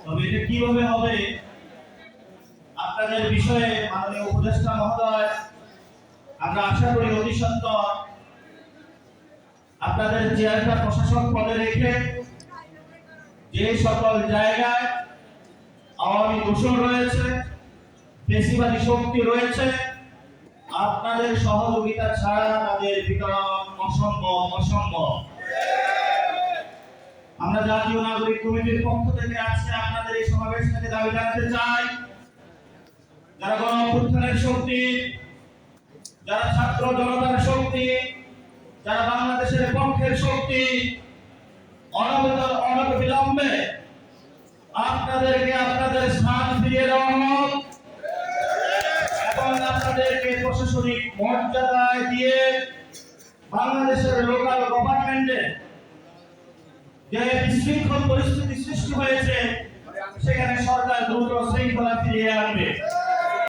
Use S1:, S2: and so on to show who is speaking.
S1: তবে এটা কিভাবে হবে আপনাদের বিষয়ে মাননীয় উপদেষ্টা মহোদয় আমরা আশা করি অতি সত্বর আপনাদের চেয়ারটা প্রশাসক পদে রেখে যে সকল জায়গায় আওয়ামী দূষণ রয়েছে, পেশিবাদী শক্তি রয়েছে, আপনাদের সহযোগিতা ছাড়া তাদের বিতরণ অসম্ভব। আমরা জাতীয় নাগরিক কমিটির পক্ষ থেকে আজকে আপনাদের এই সমাবেশ থেকে দাবি জানাতে চাই, যারা গণ অভ্যুত্থানের শক্তি, যারা ছাত্র জনতার শক্তি, যারা বাংলাদেশের পক্ষের শক্তি, অনবিলম্বে আপনাদেরকে আপনাদের স্থান ফিরিয়ে দেওয়া হোক এবং আপনাদেরকে প্রশাসনিক মর্যাদায় দিয়ে বাংলাদেশের লোকাল গভর্নমেন্টে যে বিশৃঙ্খল পরিস্থিতি সৃষ্টি হয়েছে সেখানে সরকার দ্রুত